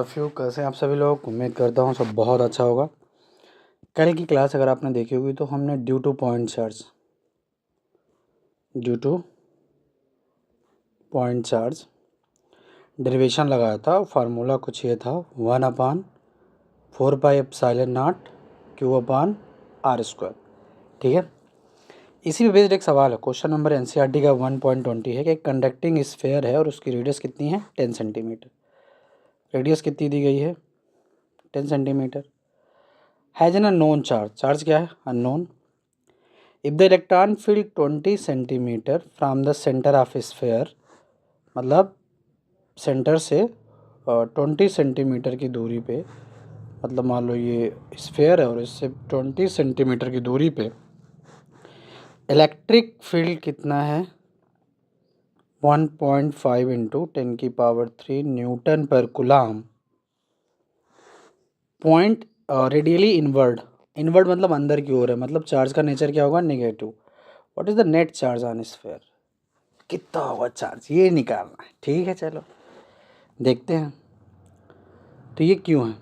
Few कैसे हैं आप सभी लोग। उम्मीद करता हूँ सब बहुत अच्छा होगा। कल की क्लास अगर आपने देखी होगी तो हमने due two point charge derivation लगाया था। फार्मूला कुछ ये था 1/4πε0 Q/r²। ठीक है, इसी पे बेस्ड एक सवाल है। क्वेश्चन नंबर एनसीईआरटी का 1.20 है कि एक कंडक्टिंग स्फेयर है और उसकी रेडियस कितनी है 10 सेंटीमीटर। रेडियस कितनी दी गई है 10 centimetre. Has an unknown charge. Charge क्या है unknown. If the electron filled 20 centimetre from the centre of sphere, मतलब सेंटर से 20 सेंटीमीटर की दूरी पे, मतलब मान लो ये स्फेयर है और इससे 20 सेंटीमीटर की दूरी पे इलेक्ट्रिक फील्ड कितना है 1.5 इंटू 10⁻³ न्यूटन पर coulomb. Point radially inward, inward मतलब अंदर की ओर है, मतलब चार्ज का नेचर क्या होगा negative. What is the net charge on sphere, कितना होगा चार्ज ये निकालना है। ठीक है, चलो देखते हैं। तो ये क्यों है,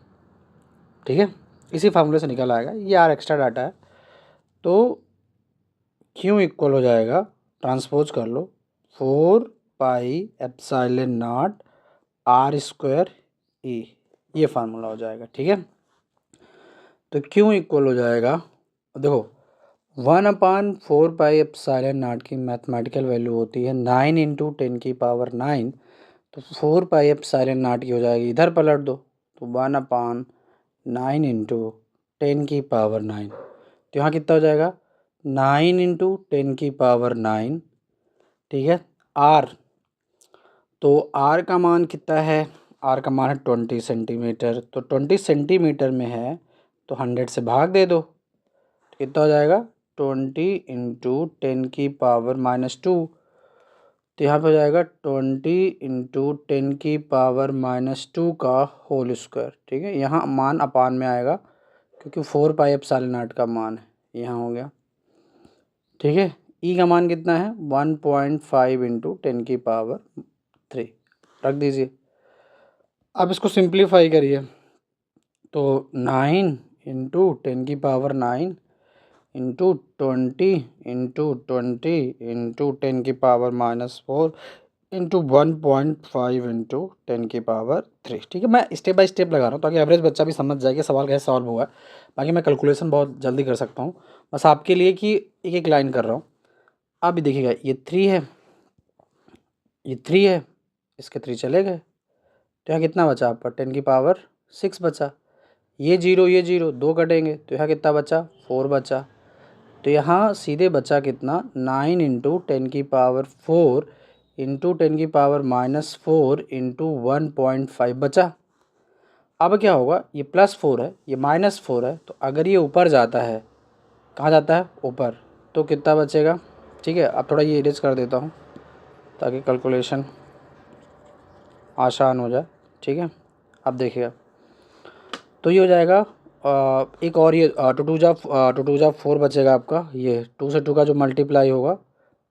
ठीक है, इसी फार्मूले से निकल आएगा। ये यार एक्स्ट्रा डाटा है। तो क्यों इक्वल हो जाएगा, ट्रांसपोज कर लो 4πε0 r²e, ये फार्मूला हो जाएगा। ठीक है, तो क्यों इक्वल हो जाएगा, देखो 1/4πε0 की मैथमेटिकल वैल्यू होती है 9 इंटू 10⁻⁹। तो 4πε0 की हो जाएगी, इधर पलट दो तो 1/9 इंटू 10⁻⁹। तो यहाँ कितना हो जाएगा 9 इंटू 10⁻⁹। ठीक है, आर, तो आर का मान कितना है, आर का मान है 20 सेंटीमीटर। तो 20 सेंटीमीटर में है तो 100 से भाग दे दो, तो कितना हो जाएगा 20 इंटू 10⁻⁻²। तो यहाँ पे हो जाएगा 20 इंटू 10⁻⁻² का होल स्क्वायर। ठीक है, यहाँ मान अपान में आएगा क्योंकि 4πε0 का मान है, यहाँ हो गया। ठीक है, ई का मान कितना है 1.5 इंटू 10⁻³ रख दीजिए। अब इसको सिंप्लीफाई करिए तो 9 into 10⁻⁹ into 20 into 20 into 10⁻⁻4 into 1.5 into 10⁻³। ठीक है, मैं स्टेप बाय स्टेप लगा रहा हूँ ताकि एवरेज बच्चा भी समझ जाए कि सवाल कैसे सॉल्व हुआ है। बाकी मैं कैलकुलेशन बहुत जल्दी कर सकता हूँ, बस आपके लिए कि एक एक लाइन कर रहा हूँ। आप भी देखिएगा, ये 3 है, ये 3 है, इसके 3 चले गए तो यहाँ कितना बचा आपका 10⁻6 बचा। ये 0 2 कटेंगे तो यहाँ कितना बचा 4 बचा। तो यहाँ सीधे बचा कितना 9 इंटू 10⁻⁴ इंटू 10⁻⁻4 इंटू 1.5 बचा। अब क्या होगा, ये +4 है ये -4 है, तो अगर ये ऊपर जाता है, कहाँ जाता है ऊपर, तो कितना बचेगा। ठीक है, अब थोड़ा ये इरेज कर देता हूँ ताकि कैलकुलेशन आसान हो जाए। ठीक है, अब देखिएगा तो ये हो जाएगा एक और ये 2 जा 4 बचेगा आपका। ये 2 से 2 का जो मल्टीप्लाई होगा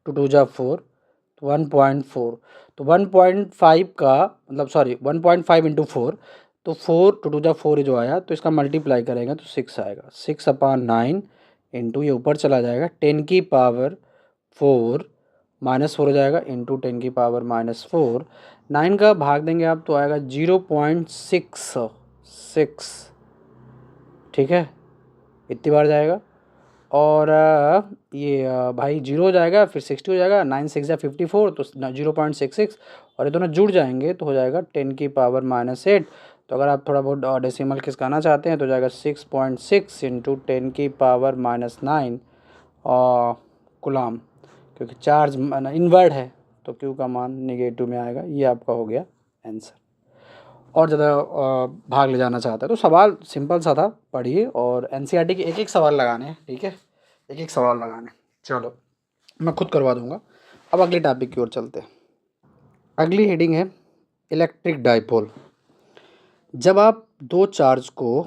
2 जा 4 तो 1.4। तो 1.5 का मतलब सॉरी 1.5 इंटू 4, तो 4 2 जा 4 जो आया तो इसका मल्टीप्लाई करेंगे तो 6 आएगा। 6/9 इंटू ये ऊपर चला जाएगा 10⁻⁴ -4 हो जाएगा इंटू 10⁻⁻4। 9 का भाग देंगे आप तो आएगा 0.66। ठीक है, इतनी बार जाएगा और ये भाई 0 हो जाएगा, फिर 60 हो जाएगा, 9 6 या 54 तो 0.66 और ये दोनों जुड़ जाएंगे तो हो जाएगा 10⁻⁻8। तो अगर आप थोड़ा बहुत डेसिमल खिसकाना चाहते हैं तो जाएगा 6.6 इंटू 10⁻⁹ कूलम, क्योंकि चार्ज इनवर्ड है तो क्यू का मान नेगेटिव में आएगा। ये आपका हो गया आंसर। और ज़्यादा भाग ले जाना चाहता है तो सवाल सिंपल सा था, पढ़िए और एनसीईआरटी के एक एक सवाल लगाने हैं। ठीक है, एक एक सवाल लगाने। चलो मैं खुद करवा दूंगा। अब अगले टॉपिक की ओर चलते हैं। अगली हेडिंग है इलेक्ट्रिक डाइपोल। जब आप दो चार्ज को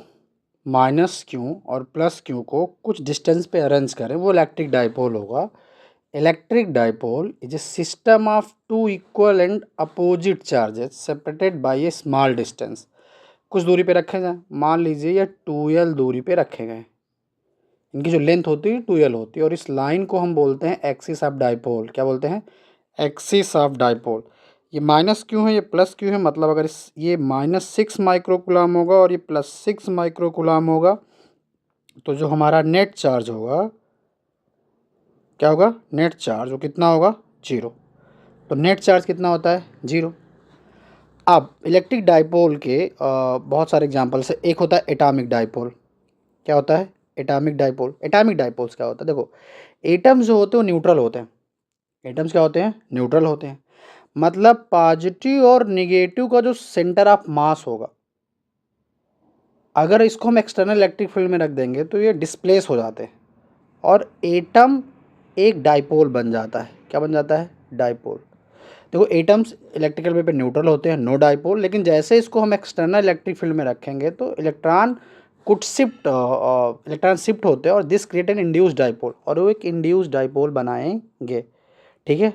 -Q और +Q को कुछ डिस्टेंस पे अरेंज करें वो इलेक्ट्रिक डाइपोल होगा। Electric dipole is a system of two equal and opposite charges separated by a small distance. कुछ दूरी पे रखे जाएं, मान लीजिए ये 2l दूरी पे रखे गए, इनकी जो लेंथ होती है 2l होती है, और इस लाइन को हम बोलते हैं एक्सिस ऑफ डाइपोल। क्या बोलते हैं? Axis of dipole. ये माइनस क्यों है, ये प्लस क्यों है? मतलब अगर ये -6 माइक्रोकुलाम होगा और ये +6 माइक्रोकुलाम होगा, तो जो हमारा नेट चार्ज होगा क्या होगा? नेट चार्ज वो कितना होगा? 0। तो नेट चार्ज कितना होता है? 0। अब इलेक्ट्रिक डाइपोल के बहुत सारे एग्जांपल्स है। एक होता है एटॉमिक डाइपोल। क्या होता है? Atomic dipole. एटॉमिक डाइपोल्स क्या होता है? देखो, एटम्स जो होते हैं वो न्यूट्रल होते हैं। एटम्स क्या होते हैं? न्यूट्रल होते हैं। मतलब पॉजिटिव और निगेटिव का जो सेंटर ऑफ मास होगा, अगर इसको हम एक्सटर्नल इलेक्ट्रिक फील्ड में रख देंगे तो ये डिस्प्लेस हो जाते हैं और एटम एक डाइपोल बन जाता है। क्या बन जाता है? डाइपोल। देखो, एटम्स इलेक्ट्रिकल वे पे न्यूट्रल होते हैं, नो डाइपोल, लेकिन जैसे इसको हम एक्सटर्नल इलेक्ट्रिक फील्ड में रखेंगे तो इलेक्ट्रॉन शिफ्ट होते हैं और this create an induce dipole, और वो एक इंड्यूस डाइपोल बनाएंगे। ठीक है?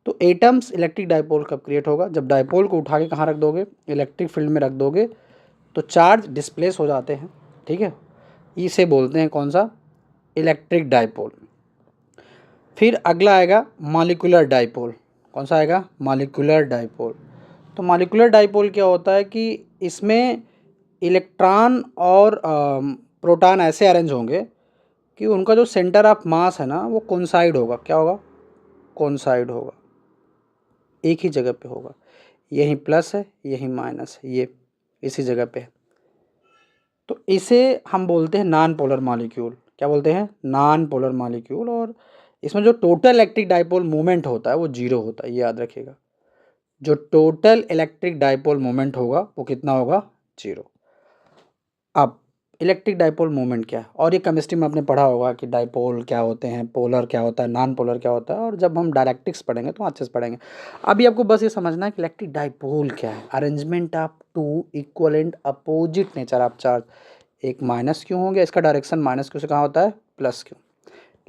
तो एटम्स इलेक्ट्रिक डाइपोल कब क्रिएट होगा? जब डाइपोल को उठा के कहाँ रख दोगे? इलेक्ट्रिक फील्ड में रख दोगे, तो चार्ज डिस्प्लेस हो जाते हैं। ठीक है? इसे बोलते हैं कौन सा? Electric dipole. फिर अगला आएगा मॉलिक्यूलर डाइपोल। कौन सा आएगा? Molecular dipole. तो मॉलिक्यूलर डाइपोल क्या होता है कि इसमें इलेक्ट्रॉन और प्रोटॉन ऐसे अरेंज होंगे कि उनका जो सेंटर ऑफ मास है ना वो कोइंसाइड होगा। क्या होगा? कोइंसाइड होगा, एक ही जगह पे होगा। यही प्लस है, यही माइनस है, ये इसी जगह पे है। तो इसे हम बोलते हैं नॉन पोलर मॉलिक्यूल। क्या बोलते हैं? Non polar molecule. और इसमें जो टोटल इलेक्ट्रिक डाइपोल मूवमेंट होता है वो 0 होता है, ये याद रखिएगा। जो टोटल इलेक्ट्रिक डाइपोल मूवमेंट होगा वो कितना होगा? 0। अब इलेक्ट्रिक डाइपोल मूवमेंट क्या है? और ये केमिस्ट्री में आपने पढ़ा होगा कि डाइपोल क्या होते हैं, पोलर क्या होता है, नॉन पोलर क्या होता है, और जब हम डायरेक्ट्रिक्स पढ़ेंगे तो अच्छे से पढ़ेंगे। अभी आपको बस ये समझना है कि इलेक्ट्रिक डाइपोल क्या है। Arrangement of two equivalent opposite nature of charge. एक माइनस क्यों हो गया, इसका डायरेक्शन माइनस क्यों से कहाँ होता है? प्लस क्यों।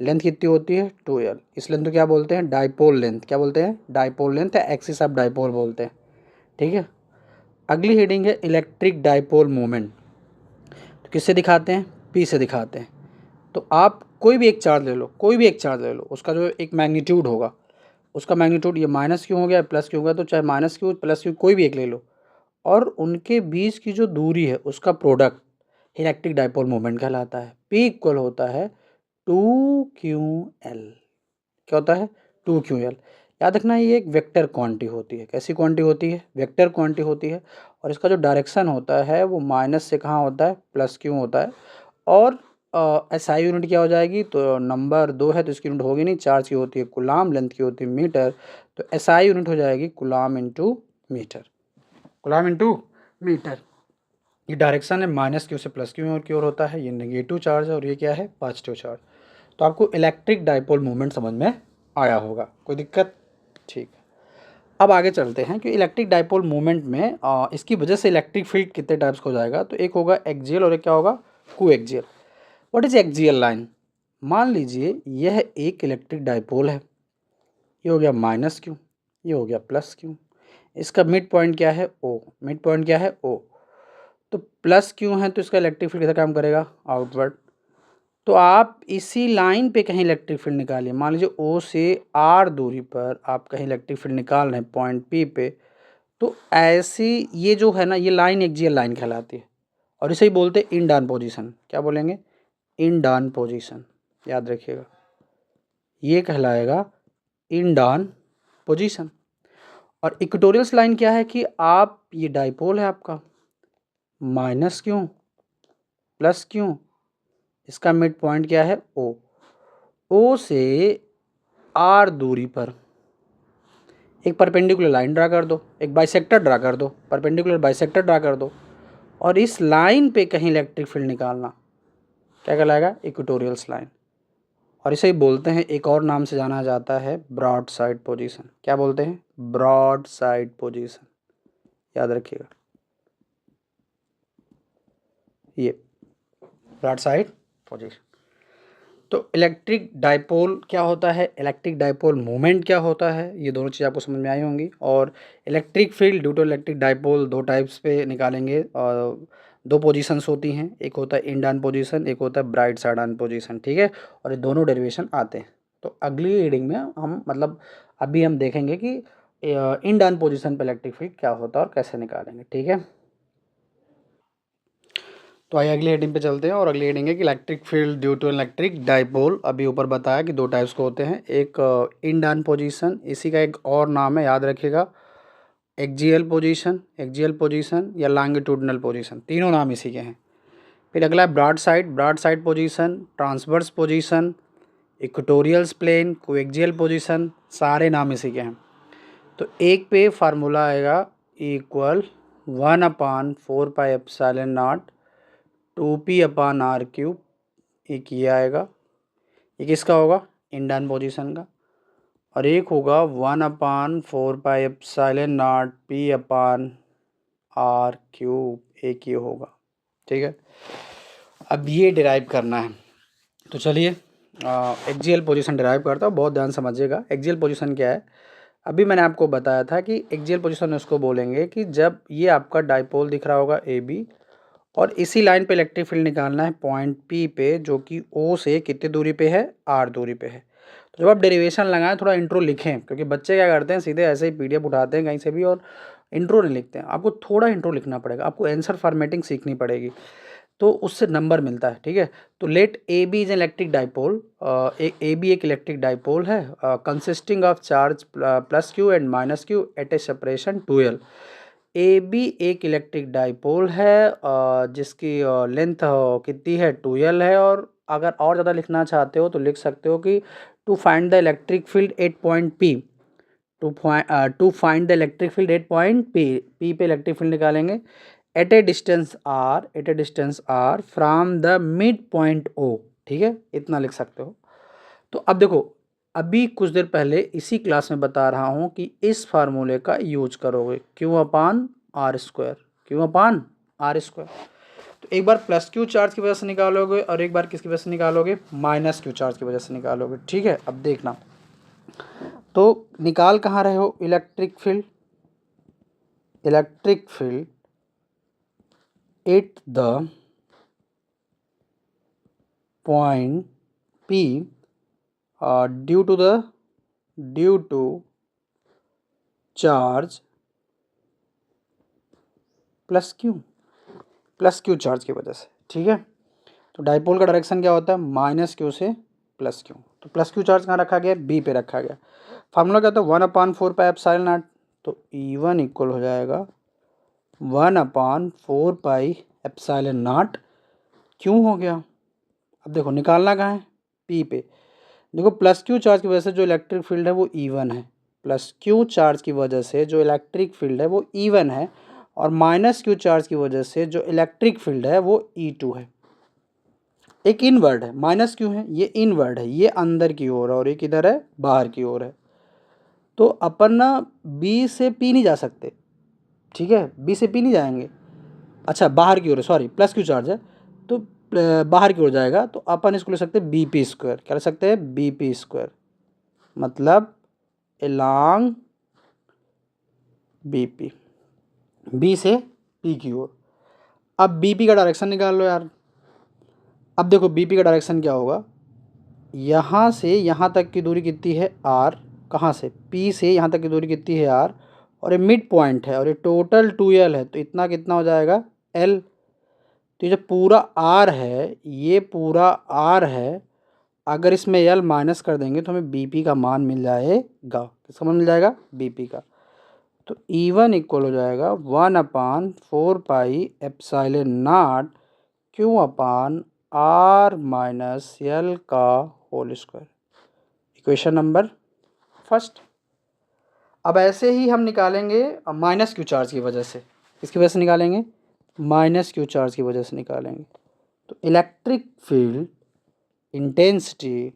लेंथ कितनी होती है? 2l। इस लेंथ को क्या बोलते हैं? Dipole length. क्या बोलते हैं? डाइपोल लेंथ या एक्सिस ऑफ डाइपोल बोलते हैं। ठीक है? अगली हेडिंग है इलेक्ट्रिक डाइपोल मूवमेंट। तो किससे दिखाते हैं? P से दिखाते हैं। तो आप कोई भी एक चार्ज ले लो, कोई भी एक चार्ज ले लो, उसका जो एक मैग्नीट्यूड होगा, उसका मैग्नीट्यूड ये माइनस क्यों हो गया, प्लस क्यों हो गया, तो चाहे माइनस क्यों प्लस क्यों कोई भी एक ले लो, और उनके बीच की जो दूरी है उसका प्रोडक्ट इलेक्ट्रिक डाइपोल मोमेंट कहलाता है। P इक्वल होता है 2ql। क्या होता है? 2ql। याद रखना, ये एक वेक्टर क्वांटिटी होती है। कैसी क्वांटिटी होती है? वेक्टर क्वांटिटी होती है। और इसका जो डायरेक्शन होता है वो माइनस से कहाँ होता है? प्लस क्यों होता है। और एसआई यूनिट क्या हो जाएगी? तो नंबर 2 है तो इसकी यूनिट होगी नहीं, चार्ज की होती है कूलाम, लेंथ की होती है मीटर, तो एसआई यूनिट हो जाएगी coulomb into metre. Coulomb into metre. ये डायरेक्शन है माइनस क्यू से प्लस क्यू और की ओर होता है, ये नेगेटिव चार्ज है और ये क्या है? Positive charge. तो आपको इलेक्ट्रिक डाइपोल मूवमेंट समझ में आया होगा, कोई दिक्कत? ठीक है, अब आगे चलते हैं कि इलेक्ट्रिक डाइपोल मूवमेंट में इसकी वजह से इलेक्ट्रिक फील्ड कितने टाइप्स का हो जाएगा। तो एक होगा एक्जियल और एक क्या होगा? Coaxial. What is axial line? मान लीजिए यह एक इलेक्ट्रिक डाइपोल है, ये हो गया माइनस क्यू, ये हो गया प्लस क्यू, इसका मिड पॉइंट क्या है? ओ। मिड पॉइंट क्या है? ओ। तो प्लस क्यों है तो इसका इलेक्ट्रिक फील्ड कैसा काम करेगा? आउटवर्ड। तो आप इसी लाइन पे कहीं इलेक्ट्रिक फील्ड निकालिए। मान लीजिए ओ से आर दूरी पर आप कहीं इलेक्ट्रिक फील्ड निकाल रहे हैं पॉइंट पी पे, तो ऐसी ये जो है ना, ये लाइन एक्सियल लाइन कहलाती है और इसे ही बोलते हैं इन डाउन पोजीशन। क्या बोलेंगे? इन डाउन पोजीशन। याद रखिएगा, ये कहलाएगा इन डाउन पोजीशन। और इक्वेटोरियल लाइन क्या है कि आप, ये डाइपोल है आपका, माइनस क्यों प्लस क्यों, इसका मिड पॉइंट क्या है? ओ। ओ से आर दूरी पर एक परपेंडिकुलर लाइन ड्रा कर दो, एक बाइसेक्टर ड्रा कर दो, परपेंडिकुलर बाइसेक्टर ड्रा कर दो, और इस लाइन पे कहीं इलेक्ट्रिक फील्ड निकालना, क्या कहलाएगा? Equatorial line. और इसे ही बोलते हैं, एक और नाम से जाना जाता है ब्रॉड साइड पोजीशन। क्या बोलते हैं? Broadside position. याद रखिएगा, ये ब्रॉड साइड पोजीशन। तो इलेक्ट्रिक डाइपोल क्या होता है, इलेक्ट्रिक डाइपोल मोमेंट क्या होता है, ये दोनों चीज़ आपको समझ में आई होंगी। और electric field due to electric dipole दो टाइप्स पे निकालेंगे, और दो पोजीशंस होती हैं, एक होता है इंड ऑन पोजीशन, एक होता है ब्राइट साइड ऑन पोजीशन, ठीक है। और ये दोनों डेरिवेशन आते हैं। तो अगली रीडिंग में हम मतलब अभी हम देखेंगे कि इंड ऑन पोजीशन पे इलेक्ट्रिक फील्ड क्या होता है और कैसे निकालेंगे, ठीक है। तो आइए अगली हेडिंग पे चलते हैं, और अगली हेडिंग है कि electric field due to electric dipole. अभी ऊपर बताया कि दो टाइप्स को होते हैं, एक इन डाउन पोजीशन, इसी का एक और नाम है, याद रखिएगा, एक्जियल पोजीशन या लॉन्गिट्यूडनल पोजीशन, तीनों नाम इसी के हैं। फिर अगला है broadside position, transverse position, equatorial plane, coaxial position, सारे नाम इसी के हैं। तो एक पे फार्मूला आएगा इक्वल 1/4πε0 2p/r³, एक ये आएगा, ये किसका होगा, इंडियन पोजीशन का। और एक होगा 1/4πε0 p/r³, एक ये होगा, ठीक है। अब ये डिराइव करना है, तो चलिए एक्जियल पोजीशन डिराइव करता हूँ, बहुत ध्यान समझिएगा। एक्जियल पोजीशन क्या है, अभी मैंने आपको बताया था कि एक्जियल पोजीशन उसको बोलेंगे कि जब ये आपका डाइपोल दिख रहा होगा ए बी, और इसी लाइन पे इलेक्ट्रिक फील्ड निकालना है पॉइंट पी पे, जो कि ओ से कितनी दूरी पे है, आर दूरी पे है। तो जब आप डेरिवेशन लगाएं थोड़ा इंट्रो लिखें, क्योंकि बच्चे क्या करते हैं सीधे ऐसे ही पीडीएफ उठाते हैं कहीं से भी और इंट्रो नहीं लिखते हैं। आपको थोड़ा इंट्रो लिखना पड़ेगा, आपको आंसर फॉर्मेटिंग सीखनी पड़ेगी, तो उससे नंबर मिलता है, ठीक है। तो let A B is electric dipole, A B एक इलेक्ट्रिक डाइपोल है consisting of charge plus q and minus q at a separation 2l। A B एक इलेक्ट्रिक डाइपोल है जिसकी लेंथ कितनी है, 2l है। और अगर और ज़्यादा लिखना चाहते हो तो लिख सकते हो कि to find the electric field at point P, to find the electric field at point P, P पे इलेक्ट्रिक फील्ड निकालेंगे at a distance R from the mid point O, ठीक है, इतना लिख सकते हो। तो अब देखो, अभी कुछ देर पहले इसी क्लास में बता रहा हूँ कि इस फार्मूले का यूज करोगे, Q/r², Q/r²। तो एक बार प्लस क्यू चार्ज की वजह से निकालोगे और एक बार किसकी वजह से निकालोगे, माइनस क्यू चार्ज की वजह से निकालोगे, ठीक है। अब देखना, तो निकाल कहाँ रहे हो, electric field at the point P due to charge plus q charge की वजह से, ठीक है। तो डाइपोल का डायरेक्शन क्या होता है, माइनस क्यू से प्लस क्यू। तो प्लस क्यू चार्ज कहाँ रखा गया, बी पे रखा गया। फार्मूला क्या होता है, 1/4πε0। तो E1 इक्वल हो जाएगा 1/4πε0, क्यों हो गया। अब देखो निकालना कहाँ है, पी पे। देखो प्लस क्यू चार्ज की वजह से जो इलेक्ट्रिक फील्ड है वो E1 है, प्लस क्यू चार्ज की वजह से जो इलेक्ट्रिक फील्ड है वो E1 है, और माइनस क्यू चार्ज की वजह से जो इलेक्ट्रिक फील्ड है वो E2 है। एक इनवर्ड है, माइनस क्यू है, ये इनवर्ड है, ये अंदर की ओर है, और एक इधर है बाहर की ओर है। तो अपन ना बी से पी नहीं जा सकते, ठीक है, बी से पी नहीं जाएंगे। अच्छा बाहर की ओर है, सॉरी, प्लस क्यू चार्ज है तो बाहर की ओर जाएगा, तो अपन इसको ले सकते हैं बी पी स्क्वायर। क्या ले सकते हैं, बी पी स्क्वायर, मतलब एलॉन्ग बी पी, बी से पी की ओर। अब बी पी का डायरेक्शन निकाल लो यार। अब देखो बी पी का डायरेक्शन क्या होगा, यहाँ से यहाँ तक की दूरी कितनी है, आर, कहाँ से, पी से यहाँ तक की दूरी कितनी है, आर, और ये मिड पॉइंट है, और ये टोटल 2l है, तो इतना कितना हो जाएगा, एल। तो ये जो पूरा आर है, ये पूरा आर है, अगर इसमें एल माइनस कर देंगे तो हमें बीपी का मान मिल जाएगा। किसका मान मिल जाएगा, बीपी का। तो E1 इक्वल हो जाएगा 1/4πε0 Q/r-L का whole square, equation number first. अब ऐसे ही हम निकालेंगे माइनस क्यू चार्ज की वजह से, किसकी वजह से निकालेंगे, माइनस क्यू चार्ज की वजह से निकालेंगे। तो electric field intensity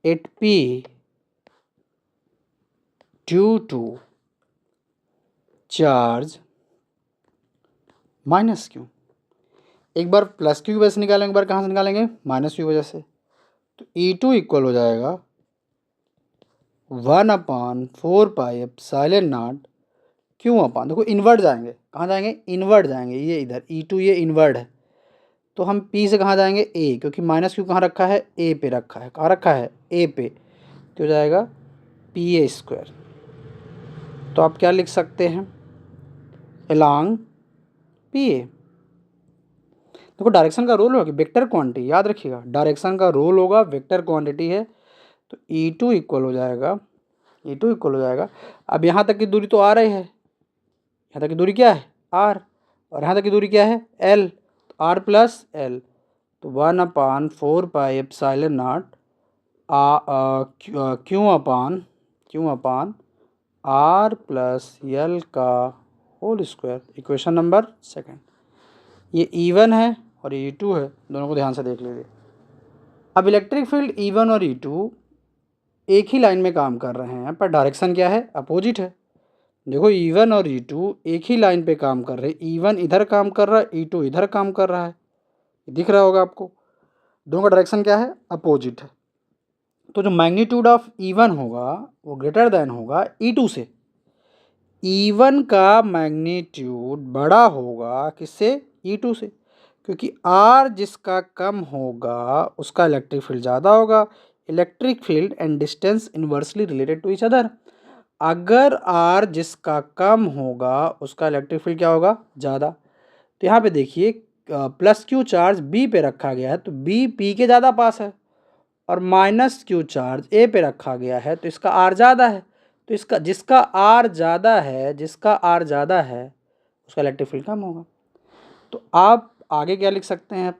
at P due to charge minus q. एक बार प्लस क्यू की वजह से निकालेंगे, एक बार कहाँ से निकालेंगे, माइनस क्यू की वजह से। तो E2 इक्वल हो जाएगा 1/4πε0 क्यों अपान, देखो इन्वर्ट जाएंगे, कहाँ जाएंगे, इन्वर्ट जाएंगे, ये इधर E2 ये इन्वर्ट है, तो हम P से कहाँ जाएंगे, A, क्योंकि माइनस क्यू कहाँ रखा है, A पे रखा है, कहाँ रखा है, A पे, तो हो जाएगा PA²। तो आप क्या लिख सकते हैं, अलॉन्ग PA। देखो डायरेक्शन का रोल होगा वेक्टर क्वांटिटी, याद रखिएगा डायरेक्शन का रोल होगा, वेक्टर क्वांटिटी है, तो E2 इक्वल हो जाएगा, E2 इक्वल हो जाएगा, अब यहाँ तक की दूरी तो R है, यहाँ तक की दूरी क्या है, R, और यहाँ तक की दूरी क्या है, L, तो R प्लस L, तो 1/4πε0 q upon R plus L का whole square, equation number second. ये E1 है और ये E2 है, दोनों को ध्यान से देख लीजिए। अब इलेक्ट्रिक फील्ड E1 और E2 एक ही लाइन में काम कर रहे हैं, पर डायरेक्शन क्या है, अपोजिट है। देखो E1 और E2 एक ही लाइन पे काम कर रहे हैं, E1 इधर काम कर रहा है, E2 इधर काम कर रहा है, दिख रहा होगा आपको, दोनों का डायरेक्शन क्या है, अपोजिट है। तो जो मैग्नीट्यूड ऑफ E1 होगा वो ग्रेटर देन होगा E2 से। E1 का मैग्नीट्यूड बड़ा होगा किससे, E2 से, क्योंकि R जिसका कम होगा उसका इलेक्ट्रिक फील्ड ज़्यादा होगा। Electric field and distance inversely related to each other. अगर R जिसका कम होगा उसका इलेक्ट्रिक फील्ड क्या होगा, ज़्यादा। तो यहाँ पे देखिए प्लस क्यू चार्ज B पे रखा गया है, तो B P के ज़्यादा पास है, और माइनस क्यू चार्ज A पे रखा गया है, तो इसका R ज़्यादा है, तो इसका जिसका R ज़्यादा है, उसका इलेक्ट्रिक फील्ड कम होगा। तो आप आगे क्या लिख सकते हैं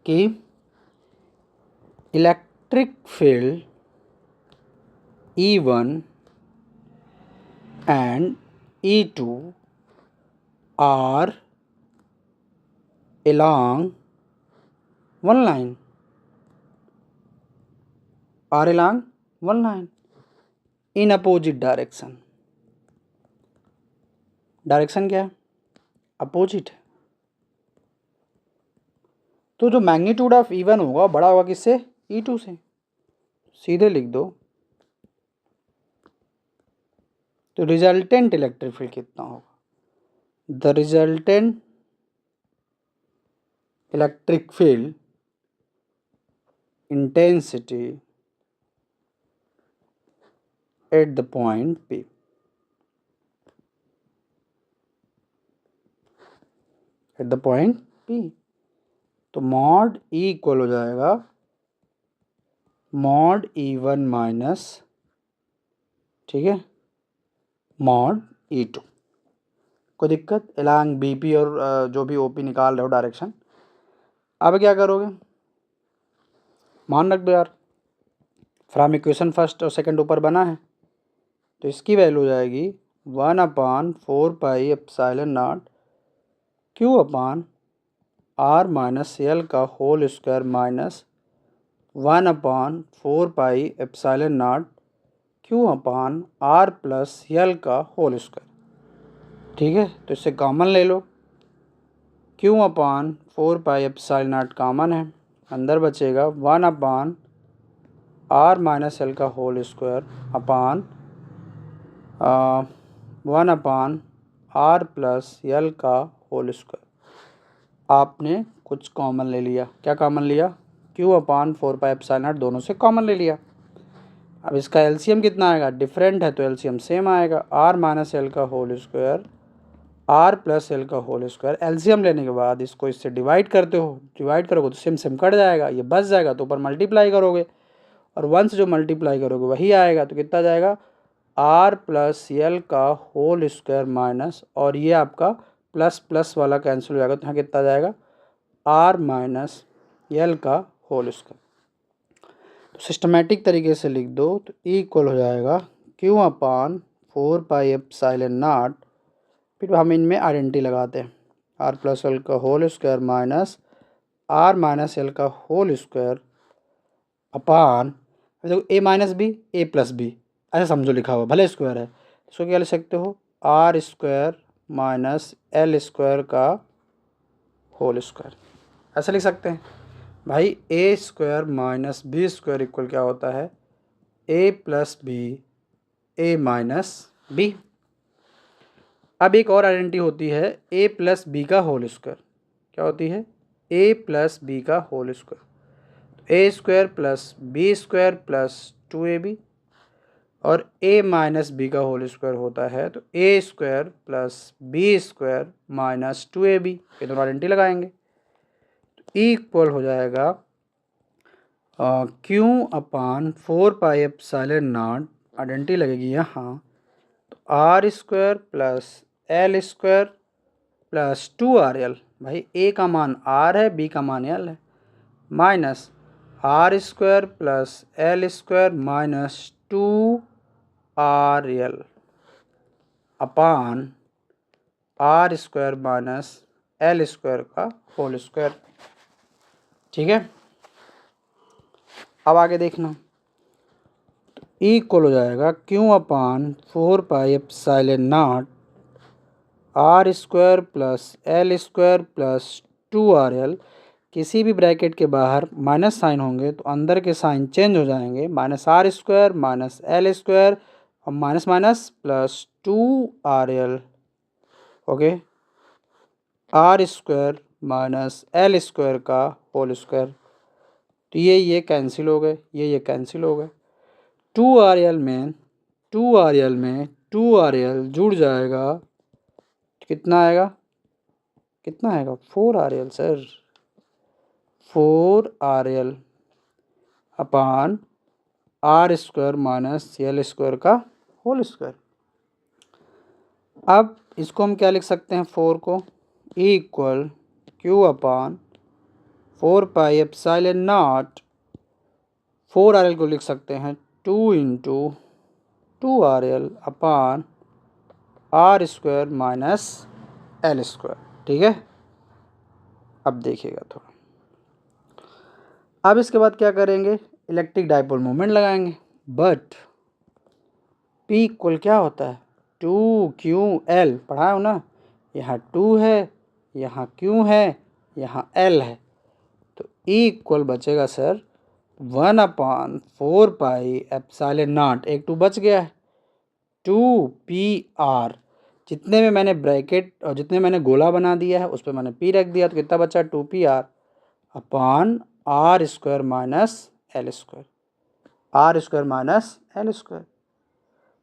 कि electric field E1 and E2 are along one line, in opposite direction। Direction क्या है, अपोजिट है। तो जो मैग्नीट्यूड ऑफ E1 होगा बड़ा होगा किससे, E2 से, सीधे लिख दो। तो रिजल्टेंट इलेक्ट्रिक फील्ड कितना होगा, the resultant electric field intensity eight the point P, eight the point P। तो मॉड E इक्वल हो जाएगा मॉड E1 माइनस, ठीक है, मॉड E2। कोई दिक्कत, अलॉन्ग BP और जो भी OP निकाल रहे हो डायरेक्शन। अब क्या करोगे, मान रख दो यार, फ्रॉम इक्वेशन फर्स्ट और सेकंड ऊपर बना है, तो इसकी वैल्यू हो जाएगी 1/4πε0 क्यू अपान R माइनस L का होल स्क्वायर माइनस 1/4πε0 क्यू अपान R प्लस L का होल स्क्वायर। ठीक है, तो इससे कॉमन ले लो, क्यू अपान 4πε0 कॉमन है, अंदर बचेगा 1/R माइनस L का whole square upon 1/R plus L का होल स्क्वायर। आपने कुछ कॉमन ले लिया, क्या कॉमन लिया, क्यू अपान 4πε0 दोनों से कॉमन ले लिया। अब इसका एलसीएम कितना आएगा, डिफरेंट है तो एलसीएम सेम आएगा, R माइनस L का whole square R plus L का होल स्क्वायर। एलसीएम लेने के बाद इसको इससे डिवाइड करते हो, डिवाइड करोगे तो सेम सेम कट जाएगा, ये बच जाएगा, तो ऊपर मल्टीप्लाई करोगे और 1 से जो मल्टीप्लाई करोगे वही आएगा, तो कितना जाएगा R प्लस L का होल स्क्वायर माइनस, और ये आपका प्लस प्लस वाला कैंसिल हो जाएगा, तो यहाँ कितना जाएगा R माइनस L का होल स्क्वायर। तो सिस्टमेटिक तरीके से लिख दो, तो E इक्वल हो जाएगा क्यू अपान 4πε0, फिर हम इनमें आइडेंटिटी लगाते हैं, R प्लस L का whole square minus R minus L का होल स्क्वायर अपान, देखो A minus b A plus b ऐसा समझो लिखा हुआ, भले स्क्वायर है, इसको क्या लिख सकते हो R square minus L square का होल स्क्वायर। ऐसा लिख सकते हैं भाई, A square minus B square equal क्या होता है, A plus B A minus B. अब एक और आइडेंटिटी होती है ए प्लस बी का होल स्क्वायर। क्या होती है, ए प्लस बी का whole square. A square plus B square plus 2ab, और ए माइनस बी का होल स्क्वायर होता है तो ए square plus B square minus 2ab। ये दोनों आइडेंटिटी लगाएंगे तो इक्वल हो जाएगा क्यू अपान 4πε0, आइडेंटिटी लगेगी यहाँ, तो r square plus L square plus 2rl, भाई ए का मान आर है, बी का मान एल है, minus R square plus L square minus 2rl upon are square minus L square का होल स्क्वायर। ठीक है, अब आगे देखना, इक्वल हो जाएगा Q upon 4πε0 R square plus L square plus 2rl। किसी भी ब्रैकेट के बाहर माइनस साइन होंगे तो अंदर के साइन चेंज हो जाएंगे, minus R square minus L square और minus minus plus 2rl। Okay, R square minus L square का होल स्क्वायर, तो ये कैंसिल हो गए, ये कैंसिल हो गए। 2rl में 2rl जुड़ जाएगा तो कितना आएगा, कितना आएगा 4rl sir, 4rl upon are square minus L square का होल स्क्वायर। अब इसको हम क्या लिख सकते हैं, 4 को इक्वल क्यू अपान 4πε0, 4rl को लिख सकते हैं 2 into 2rl upon are square minus L square. ठीक है, अब देखिएगा थोड़ा, अब इसके बाद क्या करेंगे, इलेक्ट्रिक डाइपोल मोमेंट लगाएंगे, बट पी इक्वल क्या होता है 2ql, पढ़ा हो ना, यहाँ 2 है, यहाँ q है, यहाँ l है, तो E इक्वल बचेगा सर 1/4πε0, एक 2 बच गया है, 2pr, जितने में मैंने ब्रैकेट और जितने मैंने गोला बना दिया है उस पर मैंने p रख दिया, तो कितना बचा 2pr upon are square minus L square, r square minus L square.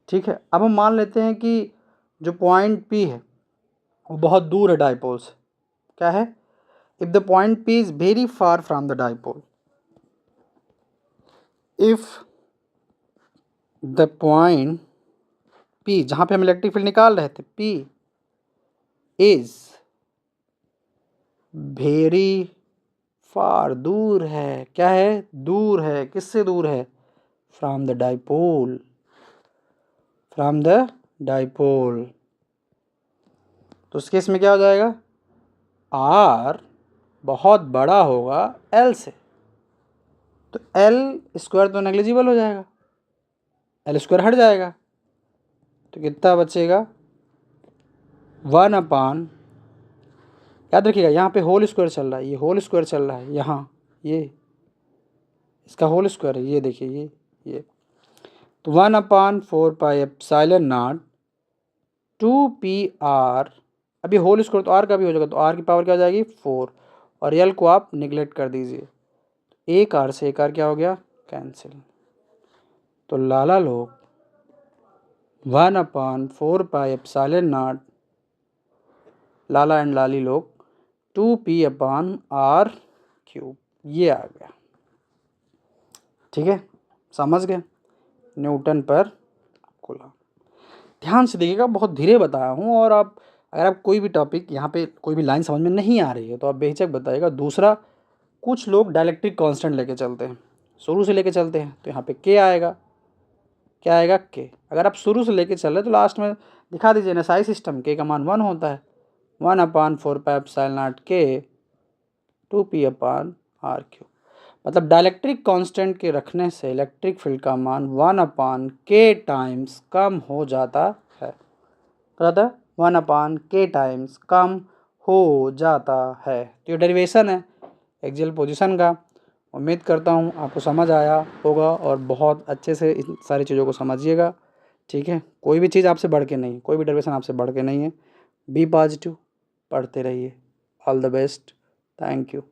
ठीक है, अब हम मान लेते हैं कि जो पॉइंट P है वो बहुत दूर है डाइपोल से। क्या है, if the point P is very far from the dipole, if the point P जहाँ पे हम इलेक्ट्रिक फील्ड निकाल रहे थे P इज वेरी फार, दूर है, क्या है, दूर है, किससे दूर है, from the dipole, from the dipole, तो उस केस में क्या हो जाएगा, R बहुत बड़ा होगा L से, तो L स्क्वायर तो नेग्लिजिबल हो जाएगा, L स्क्वायर हट जाएगा, तो कितना बचेगा 1 अपान, याद रखिएगा यहाँ पे होल स्क्वायर चल रहा है, ये होल स्क्वायर चल रहा है, यहाँ ये इसका होल स्क्वायर है, ये देखिए ये, तो 1/4πε0 2pr, अभी होल स्क्वायर तो r का भी हो जाएगा, तो r की पावर क्या हो जाएगी 4, और l को आप निगलेक्ट कर दीजिए, एक r से एक r क्या हो गया, कैंसिल, तो लाला लोग 1/4πε0, लाला एंड लाली लोग 2p/r³, ये आ गया। ठीक है, समझ गए, न्यूटन पर कूलम। ध्यान से देखिएगा, बहुत धीरे बताया हूँ, और आप अगर आप कोई भी टॉपिक यहाँ पे कोई भी लाइन समझ में नहीं आ रही है तो आप बेहिचक बताइएगा। दूसरा, कुछ लोग डायलेक्ट्रिक कांस्टेंट लेके चलते हैं, शुरू से लेके चलते हैं, तो यहाँ पे के आएगा, क्या आएगा के, अगर आप शुरू से लेके चल रहे तो लास्ट में दिखा दीजिए ना, साई सिस्टम के का मान 1 होता है, 1/4πε0 के 2p/r³, मतलब डायलेक्ट्रिक कांस्टेंट के रखने से इलेक्ट्रिक फील्ड का मान 1/k टाइम्स कम हो जाता है, 1/k टाइम्स कम हो जाता है। तो ये डेरिवेशन है एक्सियल पोजीशन का। उम्मीद करता हूँ आपको समझ आया होगा और बहुत अच्छे से इन सारी चीज़ों को समझिएगा, ठीक है। कोई भी चीज़ आपसे बढ़ के नहीं, कोई भी डेरिवेशन आपसे बढ़ के नहीं है। बी पॉजिटिव, पढ़ते रहिए। All the best, thank you.